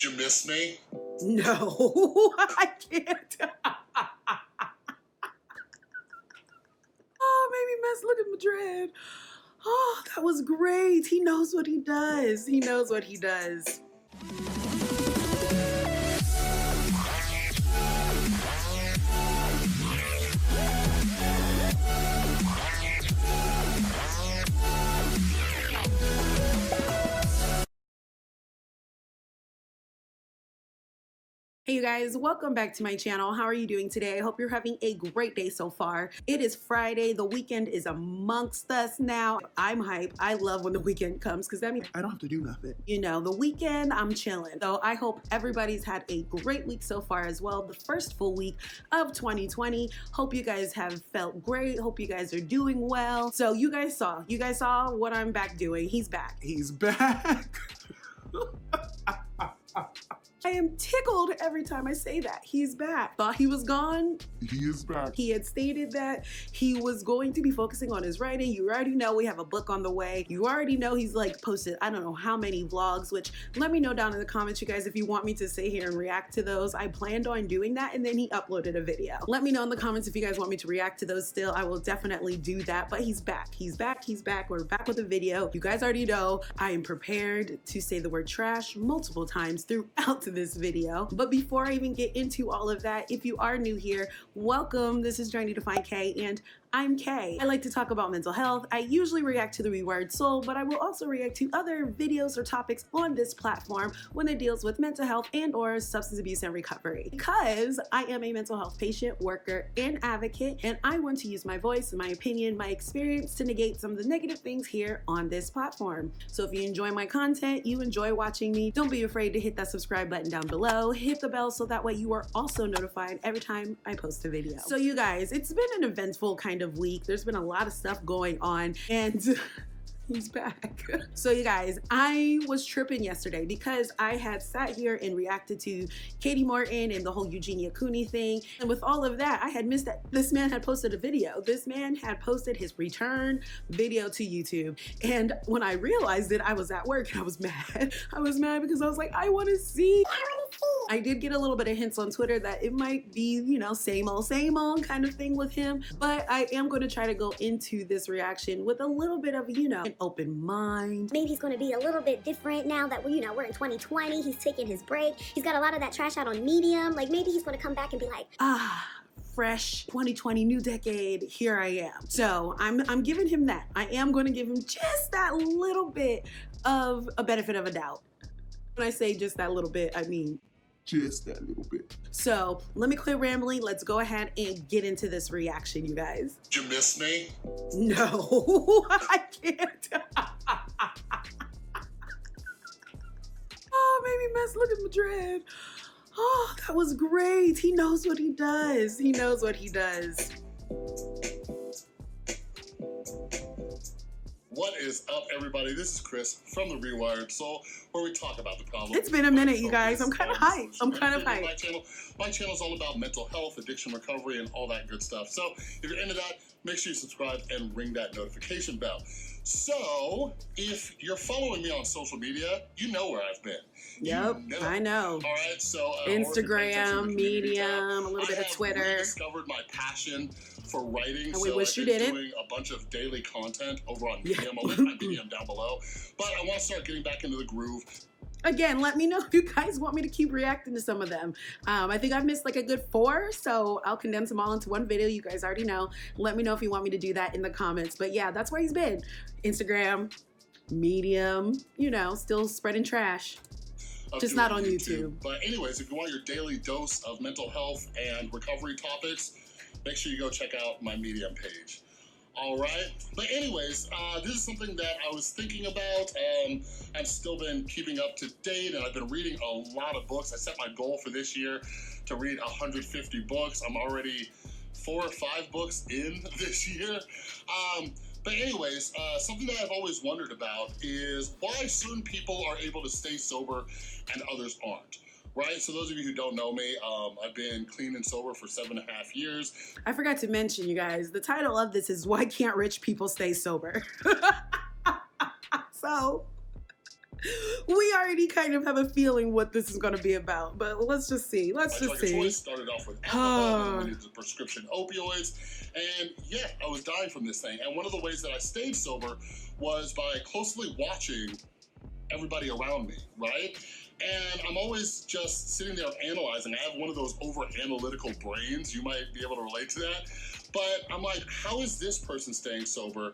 You miss me? No, I can't. Oh, maybe Mess, look at Madrid. Oh, that was great. He knows what he does. He knows what he does. Hey you guys, welcome back to my channel. How are you doing today? I hope you're having a great day so far. It is Friday. The weekend is amongst us now. I'm hyped. I love when the weekend comes because that means I don't have to do nothing. You know, the weekend, I'm chilling. So I hope everybody's had a great week so far as well. The first full week of 2020. Hope you guys have felt great. Hope you guys are doing well. So you guys saw what I'm back doing. He's back. He's back. I am tickled every time I say that. He's back. Thought he was gone. He is back. He had stated that he was going to be focusing on his writing. You already know we have a book on the way. You already know he's like posted, I don't know how many vlogs, which let me know down in the comments, you guys, if you want me to sit here and react to those. I planned on doing that, and then he uploaded a video. Let me know in the comments if you guys want me to react to those still. I will definitely do that, but he's back. He's back. He's back. We're back with a video. You guys already know I am prepared to say the word trash multiple times throughout this video. But before I even get into all of that, if you are new here, welcome. This is Journey to Find K, and I'm Kay. I like to talk about mental health. I usually react to The Rewired Soul, but I will also react to other videos or topics on this platform when it deals with mental health and or substance abuse and recovery. Because I am a mental health patient, worker, and advocate, and I want to use my voice, my opinion, my experience to negate some of the negative things here on this platform. So if you enjoy my content, you enjoy watching me, don't be afraid to hit that subscribe button down below, hit the bell so that way you are also notified every time I post a video. So you guys, it's been an eventful kind of week. There's been a lot of stuff going on, and he's back. So you guys, I was tripping yesterday because I had sat here and reacted to Katie Morton and the whole Eugenia Cooney thing. And with all of that, I had missed that this man had posted a video. This man had posted his return video to YouTube. And when I realized it, I was at work and I was mad. I was mad because I was like, I want to see. I did get a little bit of hints on Twitter that it might be, you know, same old kind of thing with him. But I am going to try to go into this reaction with a little bit of, you know, an open mind. Maybe he's going to be a little bit different now that we're, we're in 2020. He's taking his break. He's got a lot of that trash out on Medium. Like maybe he's going to come back and be like, fresh 2020 new decade, here I am. So I'm giving him that. I am going to give him just that little bit of a benefit of a doubt. When I say just that little bit, I mean Just that little bit. so let me quit rambling. Let's go ahead and get into this reaction, you guys. You miss me? No, I can't. Oh, maybe Mess, look at Madrid. Oh, that was great. He knows what he does. He knows what he does. What is up, everybody? This is Chris from The Rewired Soul, where we talk about the problem. It's been a minute, you guys. I'm kind of hyped. I'm kind of hyped. My channel is all about mental health, addiction recovery, and all that good stuff. So if you're into that, make sure you subscribe and ring that notification bell. So if you're following me on social media, you know where I've been. Yep, You know. I know. All right, so Instagram, Medium, a little bit of Twitter. I discovered my passion for writing. And we wish you I've been didn't. doing a bunch of daily content over on Medium. I'll link my Medium down below. But I want to start getting back into the groove. Again, let me know if you guys want me to keep reacting to some of them. I think I've missed like a good 4, so I'll condense them all into one video. You guys already know. Let me know if you want me to do that in the comments. But yeah, that's where he's been. Instagram, Medium, you know, still spreading trash. Just not on YouTube. But anyways, if you want your daily dose of mental health and recovery topics, make sure you go check out my Medium page. All right. But anyways, this is something that I was thinking about. I've still been keeping up to date, and I've been reading a lot of books. I set my goal for this year to read 150 books. I'm already 4 or 5 books in this year. But anyways, something that I've always wondered about is why certain people are able to stay sober and others aren't. Right, so those of you who don't know me, I've been clean and sober for 7.5 years. I forgot to mention, you guys, the title of this is Why Can't Rich People Stay Sober? So We already kind of have a feeling what this is going to be about, but let's just see. My drug of choice started off with alcohol, then went into prescription opioids, and yeah, I was dying from this thing. And one of the ways that I stayed sober was by closely watching everybody around me, right? And I'm always just sitting there analyzing. I have one of those over-analytical brains. You might be able to relate to that. But I'm like, how is this person staying sober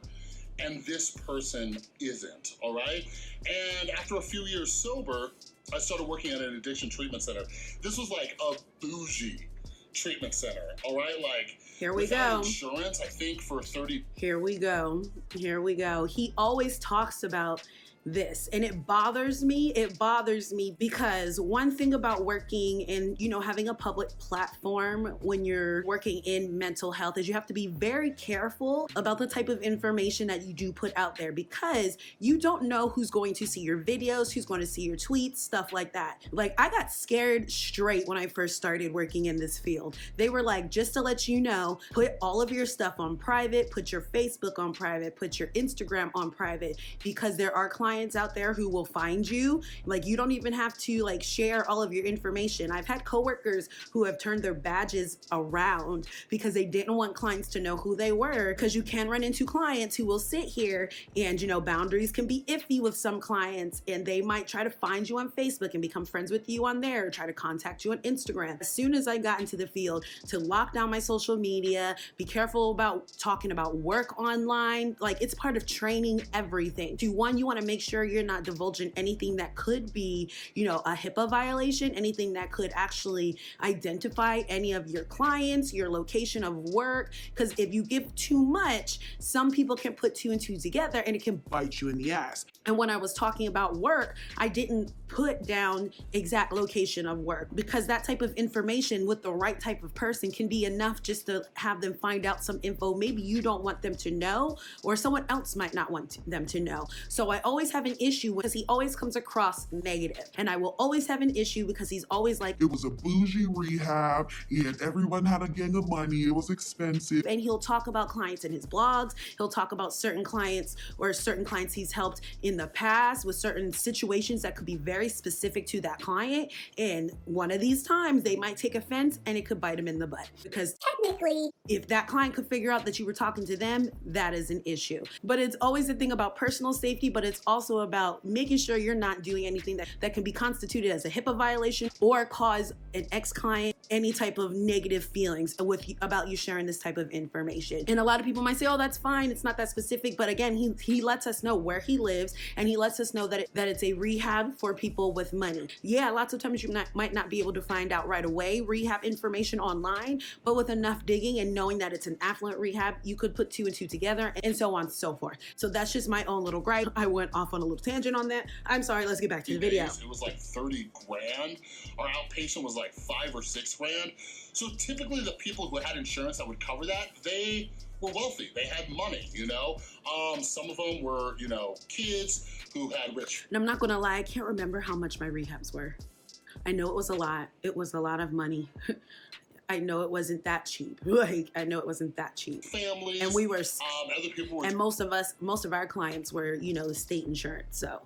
and this person isn't, all right? And after a few years sober, I started working at an addiction treatment center. This was like a bougie treatment center, all right? Like, here we without go. Insurance, I think for 30. Here we go. Here we go. He always talks about this, and it bothers me. It bothers me because one thing about working and, you know, having a public platform when you're working in mental health is you have to be very careful about the type of information that you do put out there, because you don't know who's going to see your videos, who's going to see your tweets, stuff like that. Like, I got scared straight when I first started working in this field. They were like, just to let you know, put all of your stuff on private, put your Facebook on private, put your Instagram on private, because there are clients out there who will find you. Like, you don't even have to like share all of your information. I've had coworkers who have turned their badges around because they didn't want clients to know who they were, because you can run into clients who will sit here and, you know, boundaries can be iffy with some clients, and they might try to find you on Facebook and become friends with you on there, or try to contact you on Instagram. As soon as I got into the field, to lock down my social media, be careful about talking about work online. Like, it's part of training everything. You want to make sure you're not divulging anything that could be, you know, a HIPAA violation, anything that could actually identify any of your clients, your location of work. Because if you give too much, some people can put two and two together and it can bite you in the ass. And when I was talking about work, I didn't put down exact location of work, because that type of information with the right type of person can be enough just to have them find out some info maybe you don't want them to know, or someone else might not want them to know. So I always have an issue because he always comes across negative, and I will always have an issue because he's always like, it was a bougie rehab and everyone had a gang of money, it was expensive. And he'll talk about clients in his blogs. He'll talk about certain clients or certain clients he's helped in the past with certain situations that could be very specific to that client. And one of these times they might take offense and it could bite him in the butt, because Technically, if that client could figure out that you were talking to them, that is an issue. But it's always a thing about personal safety, but it's also about making sure you're not doing anything that can be constituted as a HIPAA violation or cause an ex-client any type of negative feelings about you sharing this type of information. And a lot of people might say, oh, that's fine, it's not that specific. But again, he lets us know where he lives, and he lets us know that it's a rehab for people with money. Yeah, lots of times you might not be able to find out right away rehab information online, but with enough digging and knowing that it's an affluent rehab, you could put two and two together, and so on and so forth. So that's just my own little gripe. I went off on a little tangent on that. I'm sorry, let's get back to the video. It was like 30 grand. Our outpatient was like 5 or 6 grand. So typically the people who had insurance that would cover that, they were wealthy. They had money, you know? Some of them were, you know, kids who had rich. And I'm not gonna lie, I can't remember how much my rehabs were. I know it was a lot. It was a lot of money. I know it wasn't that cheap. Like, I know it wasn't that cheap. Families. And we were, other people were. and most of our clients were, you know, the state insurance. So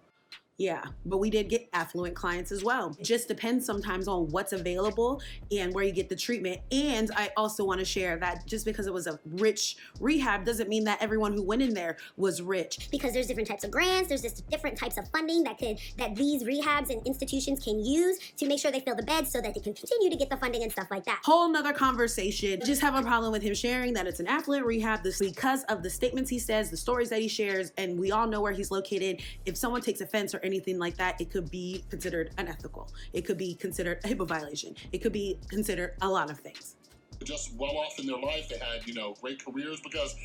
yeah, but we did get affluent clients as well. It just depends sometimes on what's available and where you get the treatment. And I also want to share that just because it was a rich rehab doesn't mean that everyone who went in there was rich. because there's different types of grants, there's just different types of funding that these rehabs and institutions can use to make sure they fill the beds so that they can continue to get the funding and stuff like that. Whole nother conversation. Just have a problem with him sharing that it's an affluent rehab because of the statements he says, the stories that he shares, and we all know where he's located. If someone takes offense or anything like that, it could be considered unethical. It could be considered a HIPAA violation. It could be considered a lot of things. Just well off in their life. They had, you know, great careers, because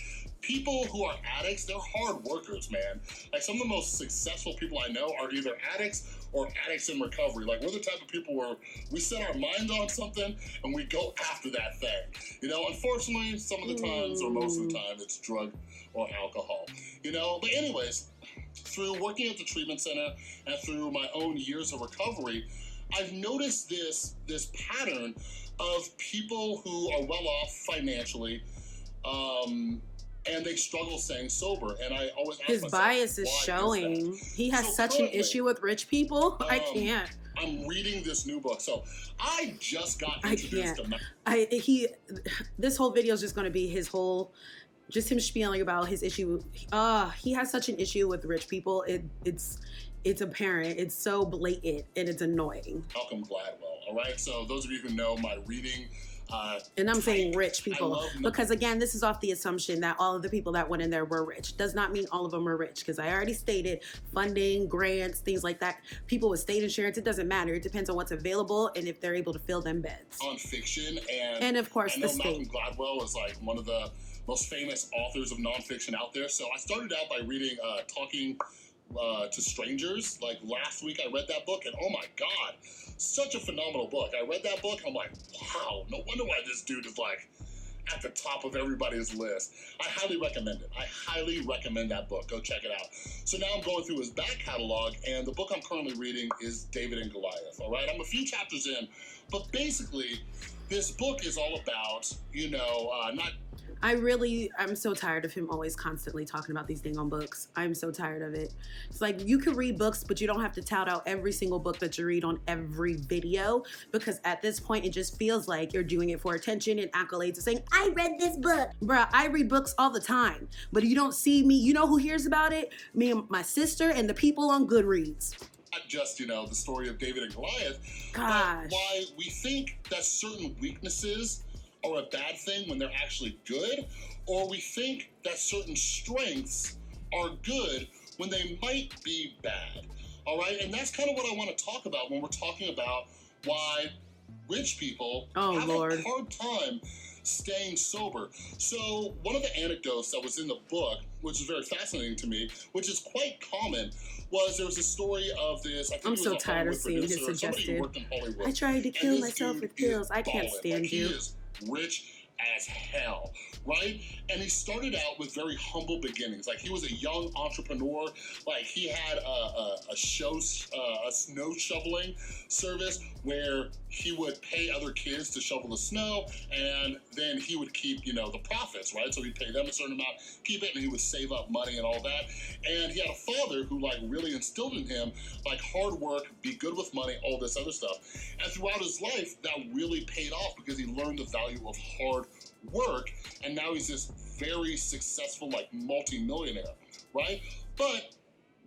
people who are addicts, they're hard workers, man. Like, some of the most successful people I know are either addicts or addicts in recovery. Like, we're the type of people where we set our mind on something and we go after that thing. You know, unfortunately, some of the times or most of the time it's drug or alcohol, you know? But anyways, through working at the treatment center and through my own years of recovery, I've noticed this pattern of people who are well off financially, and they struggle staying sober. And I always ask His myself, bias is why showing. that? He has So such an currently, issue with rich people. I um, can't. I'm reading this new book. So I just got I introduced can't. to This whole video is just going to be his whole, just him spieling about his issue. He has such an issue with rich people. It's apparent. It's so blatant and it's annoying. Malcolm Gladwell. All right. So those of you who know my reading, And I'm saying type, rich I people love because again, this is off the assumption that all of the people that went in there were rich. Does not mean all of them are rich because I already stated funding, grants, things like that. People with state insurance, it doesn't matter. It depends on what's available and if they're able to fill them beds. on fiction, And of course, I know the Malcolm state. Gladwell is like one of the most famous authors of nonfiction out there. So I started out by reading Talking to Strangers. Like last week I read that book and oh my God, such a phenomenal book. I read that book and I'm like, wow, no wonder why this dude is like at the top of everybody's list. I highly recommend it. I highly recommend that book. Go check it out. So now I'm going through his back catalog and the book I'm currently reading is David and Goliath. All right, I'm a few chapters in, but basically this book is all about, I'm so tired of him always constantly talking about these dang on books. I'm so tired of it. It's like you can read books, but you don't have to tout out every single book that you read on every video because at this point, it just feels like you're doing it for attention and accolades and saying, I read this book. bruh, I read books all the time, but you don't see me. You know who hears about it? Me and my sister and the people on Goodreads. not just, the story of David and Goliath, Gosh. but why we think that certain weaknesses are a bad thing when they're actually good, or we think that certain strengths are good when they might be bad. All right, and that's kind of what I want to talk about when we're talking about why rich people have Lord. a hard time staying sober. So one of the anecdotes that was in the book, which is very fascinating to me, which is quite common, was there was a story of this, I think I'm it was so a tired of Hollywood seeing his producer, somebody who suggested. worked in Hollywood. I tried to And kill this myself dude with pills. is I can't balling. stand Like, you. He is rich as hell, right? And he started out with very humble beginnings. Like he was a young entrepreneur. Like he had a snow shoveling service where he would pay other kids to shovel the snow, and then he would keep, the profits, right? So he'd pay them a certain amount, keep it, and he would save up money and all that. And he had a father who really instilled in him hard work, be good with money, all this other stuff. And throughout his life, that really paid off because he learned the value of hard work, and now he's this very successful multi-millionaire, right? But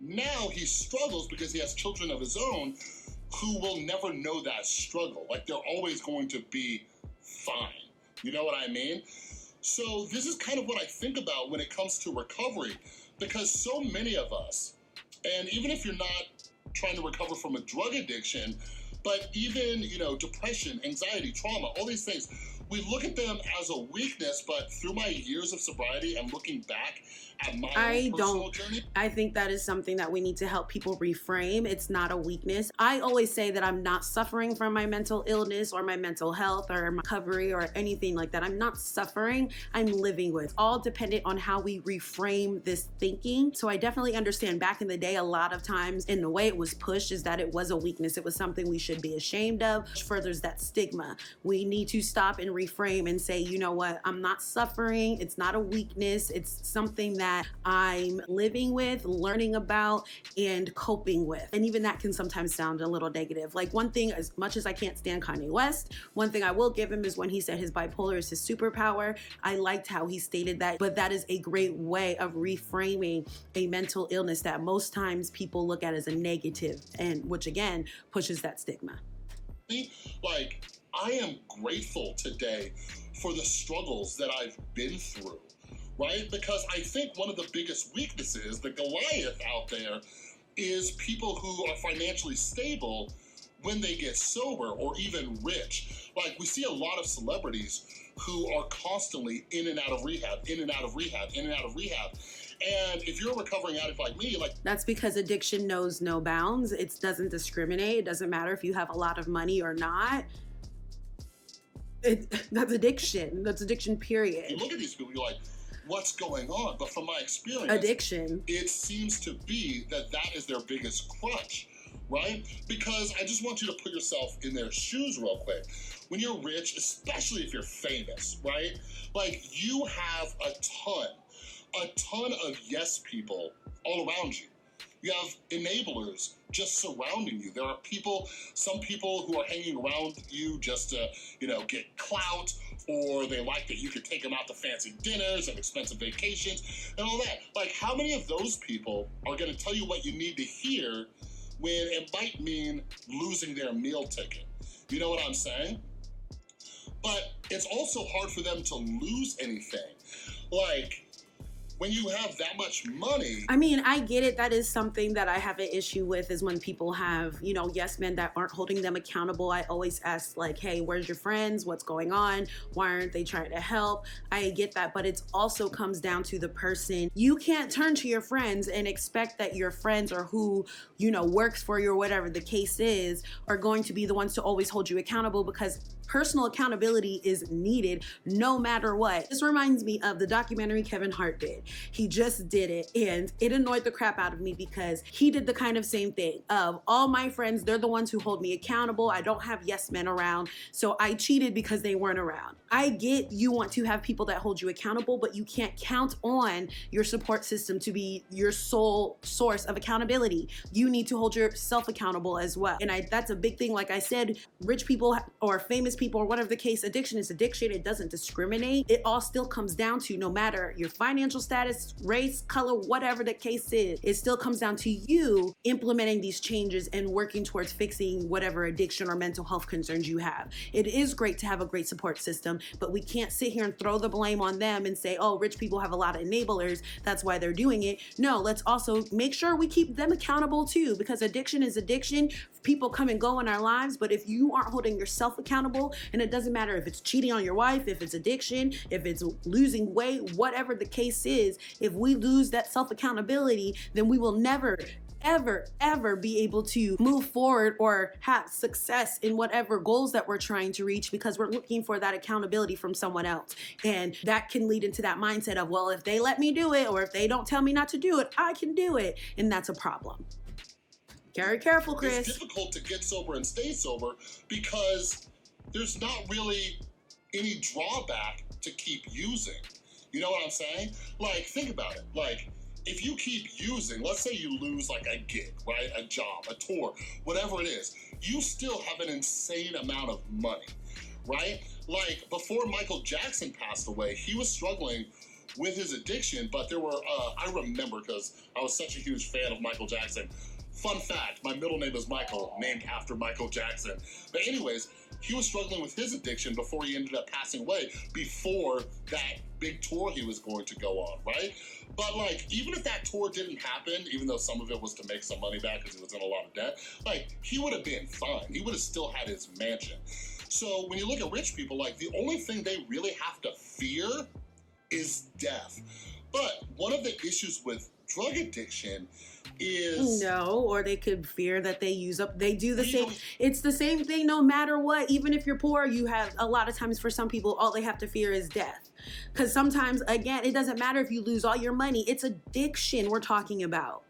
now he struggles because he has children of his own who will never know that struggle. They're always going to be fine. You know what I mean? So this is kind of what I think about when it comes to recovery, because so many of us, and even if you're not trying to recover from a drug addiction, but even, depression, anxiety, trauma, all these things, we look at them as a weakness, but through my years of sobriety and looking back at my own personal journey. I think that is something that we need to help people reframe. It's not a weakness. I always say that I'm not suffering from my mental illness or my mental health or my recovery or anything like that. I'm not suffering. I'm living with. All dependent on how we reframe this thinking. So I definitely understand back in the day, a lot of times in the way it was pushed is that it was a weakness. It was something we should be ashamed of. Which furthers that stigma. We need to stop and reframe and say, you know what? I'm not suffering. It's not a weakness. It's something that I'm living with, learning about, and coping with. And even that can sometimes sound a little negative. One thing, as much as I can't stand Kanye West, one thing I will give him is when he said his bipolar is his superpower. I liked how he stated that, but that is a great way of reframing a mental illness that most times people look at as a negative, and which again pushes that stigma. I am grateful today for the struggles that I've been through, right? Because I think one of the biggest weaknesses, the Goliath out there, is people who are financially stable when they get sober or even rich. We see a lot of celebrities who are constantly in and out of rehab, in and out of rehab, in and out of rehab. And if you're a recovering addict like me, that's because addiction knows no bounds. It doesn't discriminate. It doesn't matter if you have a lot of money or not. That's addiction. That's addiction, period. You look at these people, you're like, what's going on? But from my experience, addiction, it seems to be that is their biggest crutch, right? Because I just want you to put yourself in their shoes real quick. When you're rich, especially if you're famous, right? You have a ton a ton of yes people all around you. You have enablers just surrounding you. There are some people who are hanging around you just to, get clout, or they like that you could take them out to fancy dinners and expensive vacations and all that. Like, how many of those people are going to tell you what you need to hear when it might mean losing their meal ticket? You know what I'm saying? But it's also hard for them to lose anything. Like, when you have that much money. I mean, I get it. That is something that I have an issue with, is when people have, yes men that aren't holding them accountable. I always ask, like, hey, where's your friends? What's going on? Why aren't they trying to help? I get that, but it also comes down to the person. You can't turn to your friends and expect that your friends, or who, works for you, or whatever the case is, are going to be the ones to always hold you accountable, because personal accountability is needed no matter what. This reminds me of the documentary Kevin Hart did. He just did it, and it annoyed the crap out of me, because he did the kind of same thing of, all my friends, they're the ones who hold me accountable. I don't have yes men around, so I cheated because they weren't around. I get you want to have people that hold you accountable, but you can't count on your support system to be your sole source of accountability. You need to hold yourself accountable as well. And that's a big thing. Like I said, rich people or famous people, or whatever the case, addiction is addiction. It doesn't discriminate. It all still comes down to, no matter your financial status, race, color, whatever the case is, it still comes down to you implementing these changes and working towards fixing whatever addiction or mental health concerns you have. It is great to have a great support system, but we can't sit here and throw the blame on them and say, oh, rich people have a lot of enablers, that's why they're doing it. No, let's also make sure we keep them accountable too, because addiction is addiction. People come and go in our lives, but if you aren't holding yourself accountable, and it doesn't matter if it's cheating on your wife, if it's addiction, if it's losing weight, whatever the case is, if we lose that self-accountability, then we will never ever be able to move forward or have success in whatever goals that we're trying to reach, because we're looking for that accountability from someone else. And that can lead into that mindset of, well, if they let me do it, or if they don't tell me not to do it, I can do it. And that's a problem. Very careful, Chris. It's difficult to get sober and stay sober because there's not really any drawback to keep using. You know what I'm saying? Like, think about it. Like, if you keep using, let's say you lose like a gig, right? A job, a tour, whatever it is, you still have an insane amount of money, right? Like, before Michael Jackson passed away, he was struggling with his addiction, but there were, I remember, because I was such a huge fan of Michael Jackson. Fun fact, my middle name is Michael, named after Michael Jackson. But anyways, he was struggling with his addiction before he ended up passing away, before that big tour he was going to go on, right? But like, even if that tour didn't happen, even though some of it was to make some money back because he was in a lot of debt, like, he would have been fine. He would have still had his mansion. So when you look at rich people, like, the only thing they really have to fear is death. But one of the issues with drug addiction is... No, or they could fear that they use up, they do the same, it's the same thing no matter what. Even if you're poor, you have, a lot of times for some people, all they have to fear is death. Because sometimes, again, it doesn't matter if you lose all your money, it's addiction we're talking about.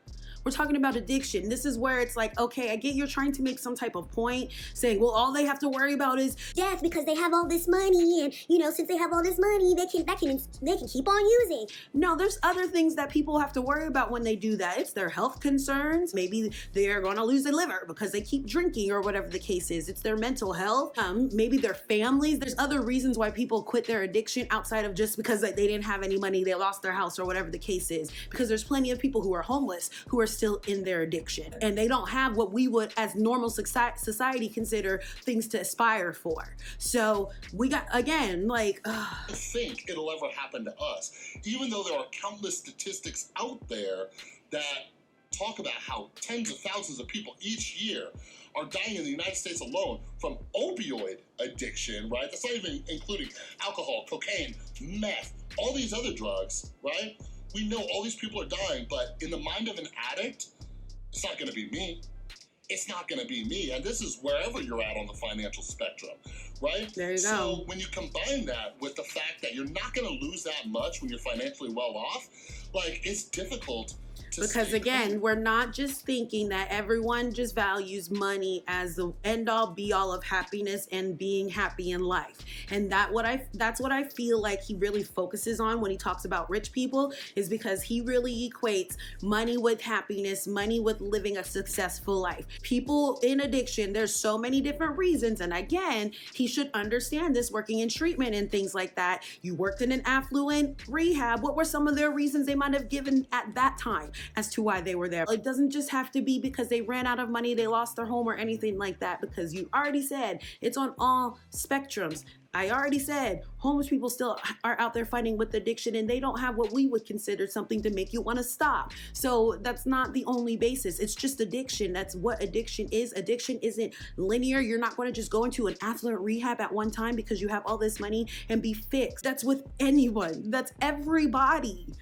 We're talking about addiction. This is where it's like, okay, I get you're trying to make some type of point, saying, well, all they have to worry about is death because they have all this money, and since they have all this money, they can keep on using. No, there's other things that people have to worry about when they do that. It's their health concerns. Maybe they're going to lose their liver because they keep drinking, or whatever the case is. It's their mental health. Maybe their families. There's other reasons why people quit their addiction outside of just because they didn't have any money, they lost their house, or whatever the case is. Because there's plenty of people who are homeless who are still in their addiction, and they don't have what we would as normal society consider things to aspire for. So we got, again, like, I think it'll ever happen to us, even though there are countless statistics out there that talk about how tens of thousands of people each year are dying in the United States alone from opioid addiction, right? That's not even including alcohol, cocaine, meth, all these other drugs, right? We know all these people are dying, but in the mind of an addict, it's not going to be me. It's not going to be me. And this is wherever you're at on the financial spectrum, right? There you go. So when you combine that with the fact that you're not going to lose that much when you're financially well off, like, it's difficult Because again, we're not just thinking that everyone just values money as the end all be all of happiness and being happy in life. And that's what I feel like he really focuses on when he talks about rich people, is because he really equates money with happiness, money with living a successful life. People in addiction, there's so many different reasons. And again, he should understand this, working in treatment and things like that. You worked in an affluent rehab. What were some of their reasons they might have given at that time as to why they were there? It doesn't just have to be because they ran out of money, they lost their home or anything like that, because you already said it's on all spectrums. I already said homeless people still are out there fighting with addiction, and they don't have what we would consider something to make you want to stop. So that's not the only basis. It's just addiction. That's what addiction is. Addiction isn't linear. You're not going to just go into an affluent rehab at one time because you have all this money and be fixed. That's with anyone. That's everybody.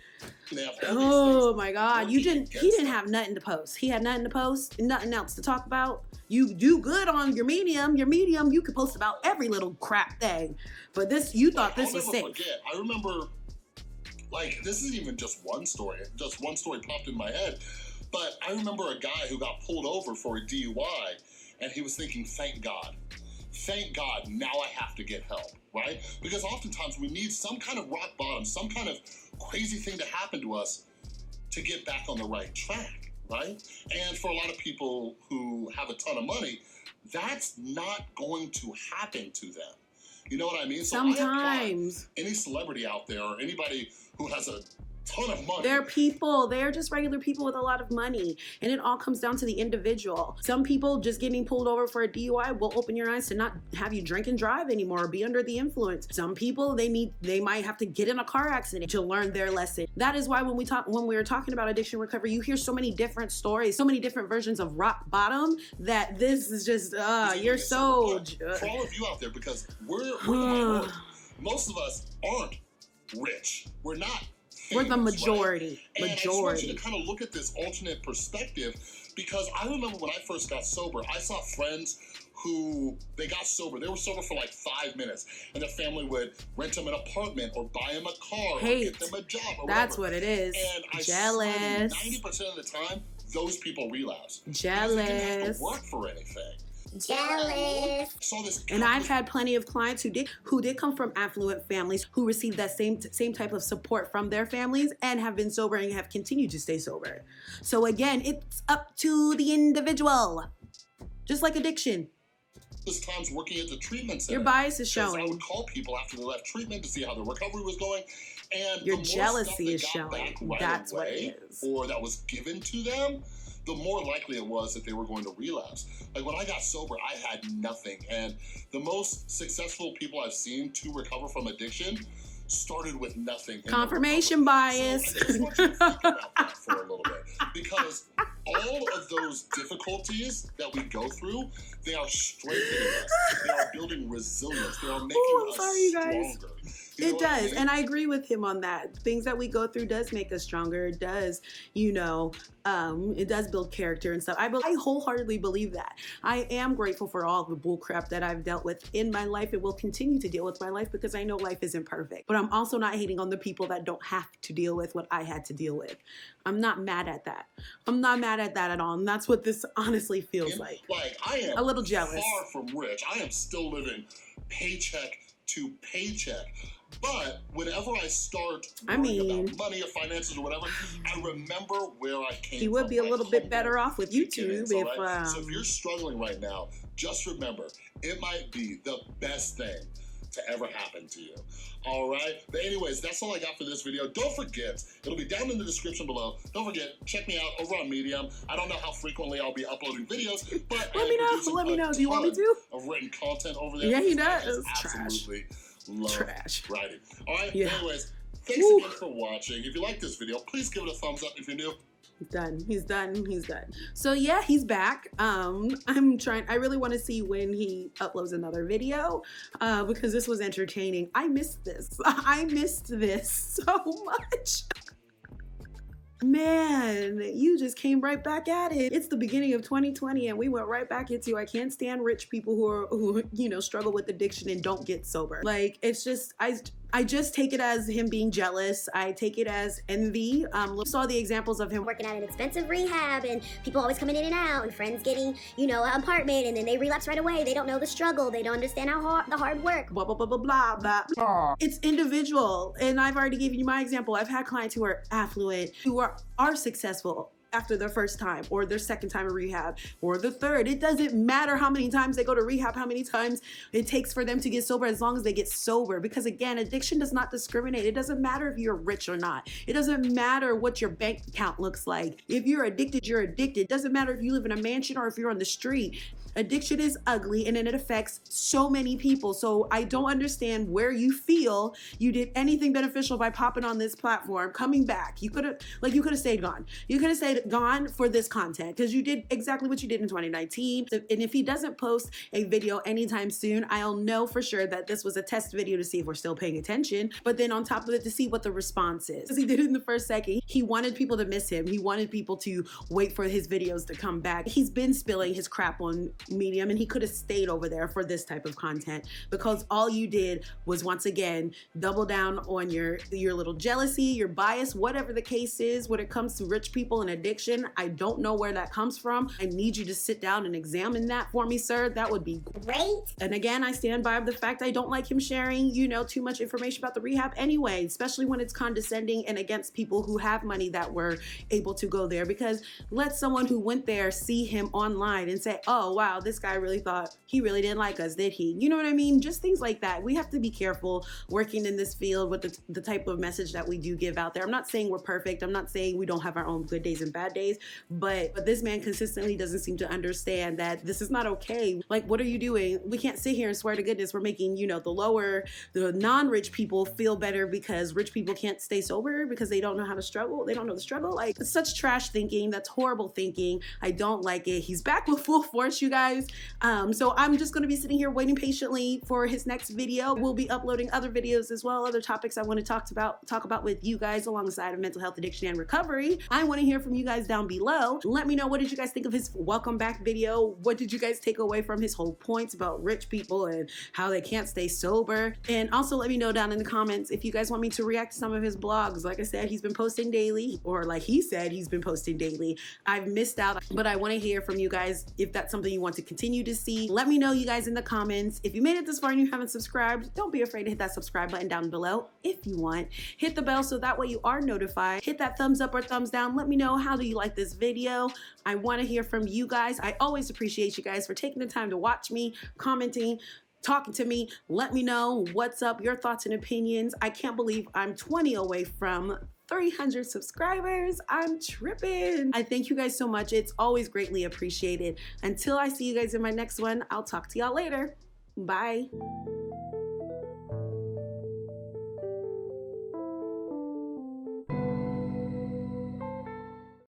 Oh my God. He didn't have nothing to post. He had nothing to post, nothing else to talk about. You do good on your medium, you could post about every little crap thing. But this, you thought this was safe. Forget. I remember, like, this isn't even just one story. Just one story popped in my head. But I remember a guy who got pulled over for a DUI, and he was thinking, thank God, now I have to get help, right? Because oftentimes we need some kind of rock bottom, some kind of crazy thing to happen to us to get back on the right track. Right? And for a lot of people who have a ton of money, that's not going to happen to them. You know what I mean? So sometimes any celebrity out there or anybody who has a ton of money. They're people. They're just regular people with a lot of money. And it all comes down to the individual. Some people just getting pulled over for a DUI will open your eyes to not have you drink and drive anymore or be under the influence. Some people, they might have to get in a car accident to learn their lesson. That is why when we were talking about addiction recovery, you hear so many different stories, so many different versions of rock bottom, that this is just, you're so... For all of you out there, because we're the minority. Most of us aren't rich. We're not. We're the majority. Right? And I just want you to kind of look at this alternate perspective, because I remember when I first got sober, I saw friends who, they got sober. They were sober for like 5 minutes, and their family would rent them an apartment or buy them a car or get them a job or That's whatever. What it is. And I jealous. 90% of the time, those people relapse. Jealous. They didn't have to work for anything. Jealous. And I've had plenty of clients who did come from affluent families, who received that same type of support from their families and have been sober and have continued to stay sober. So again, it's up to the individual, just like addiction. This time's working at the treatment center. Your bias is showing. I would call people after they left treatment to see how their recovery was going, and your jealousy is showing. Right That's away, what it is. Or that was given to them, the more likely it was that they were going to relapse. Like when I got sober, I had nothing. And the most successful people I've seen to recover from addiction started with nothing. Confirmation bias. So I just want you to think about that for a little bit. Because all of those difficulties that we go through, they are strengthening us. They are building resilience. They are making us stronger. It does. And I agree with him on that. Things that we go through does make us stronger. It does, it does build character and stuff. I wholeheartedly believe that. I am grateful for all the bull crap that I've dealt with in my life and will continue to deal with my life, because I know life isn't perfect. But I'm also not hating on the people that don't have to deal with what I had to deal with. I'm not mad at that. I'm not mad at that at all. And that's what this honestly feels like. Like, I am a little jealous. Far from rich. I am still living paycheck to paycheck. But whenever I start worrying about money or finances or whatever, I remember where I came from. He would be a little bit better off with YouTube if... So if you're struggling right now, just remember, it might be the best thing to ever happen to you. All right? But anyways, that's all I got for this video. Don't forget, it'll be down in the description below. Don't forget, check me out over on Medium. I don't know how frequently I'll be uploading videos, but let me know. Do you want me to? Of written content over there. Yeah, he does. Absolutely love writing. All right? Yeah. Anyways, thanks again for watching. If you like this video, please give it a thumbs up if you're new. He's done. So yeah, he's back. I really want to see when he uploads another video, because this was entertaining. I missed this so much. Man, you just came right back at it. It's the beginning of 2020 and we went right back into, I can't stand rich people who struggle with addiction and don't get sober. Like, it's just, I I just take it as him being jealous. I take it as envy. Saw the examples of him working at an expensive rehab and people always coming in and out and friends getting, you know, an apartment and then they relapse right away. They don't know the struggle. They don't understand the hard work. blah, blah, blah, blah, blah, blah. Ah, It's individual. And I've already given you my example. I've had clients who are affluent, who are successful after their first time or their second time in rehab or the third. It doesn't matter how many times they go to rehab, how many times it takes for them to get sober, as long as they get sober. Because again, addiction does not discriminate. It doesn't matter if you're rich or not. It doesn't matter what your bank account looks like. If you're addicted, you're addicted. It doesn't matter if you live in a mansion or if you're on the street. Addiction is ugly and it affects so many people. So I don't understand where you feel you did anything beneficial by popping on this platform, coming back. You could have stayed gone. You could have stayed gone for this content because you did exactly what you did in 2019. And if he doesn't post a video anytime soon, I'll know for sure that this was a test video to see if we're still paying attention. But then on top of it, to see what the response is. Because he did it in the first second. He wanted people to miss him. He wanted people to wait for his videos to come back. He's been spilling his crap on Medium and he could have stayed over there for this type of content because all you did was once again double down on your little jealousy, your bias, whatever the case is when it comes to rich people and addiction. I don't know where that comes from. I need you to sit down and examine that for me, sir. That would be Great. And again, I stand by the fact I don't like him sharing, you know, too much information about the rehab anyway, especially when it's condescending and against people who have money that were able to go there. Because let someone who went there see him online and say, oh, wow, this guy really thought he really didn't like us, did he? You know what I mean? Just things like that. We have to be careful working in this field with the type of message that we do give out there. I'm not saying we're perfect. I'm not saying we don't have our own good days and bad days, but this man consistently doesn't seem to understand that this is not okay. Like, what are you doing? We can't sit here and swear to goodness we're making, you know, the non-rich people feel better because rich people can't stay sober because they don't know how to struggle. They don't know the struggle. Like, it's such trash thinking. That's horrible thinking. I don't like it. He's back with full force, you guys. So I'm just going to be sitting here waiting patiently for his next video. We'll be uploading other videos as well, other topics I want to talk about with you guys alongside of mental health, addiction, and recovery. I want to hear from you guys down below. Let me know, what did you guys think of his welcome back video? What did you guys take away from his whole points about rich people and how they can't stay sober? And also let me know down in the comments if you guys want me to react to some of his blogs. Like I said, he's been posting daily, or like he said, he's been posting daily. I've missed out, but I want to hear from you guys if that's something you want to continue to see. Let me know, you guys, in the comments. If you made it this far and you haven't subscribed, don't be afraid to hit that subscribe button down below if you want. Hit the bell so that way you are notified. Hit that thumbs up or thumbs down. Let me know, how do you like this video? I want to hear from you guys. I always appreciate you guys for taking the time to watch me, commenting, talking to me. Let me know what's up, your thoughts and opinions. I can't believe I'm 20 away from 300 subscribers. I'm tripping. I thank you guys so much. It's always greatly appreciated. Until I see you guys in my next one, I'll talk to y'all later. Bye.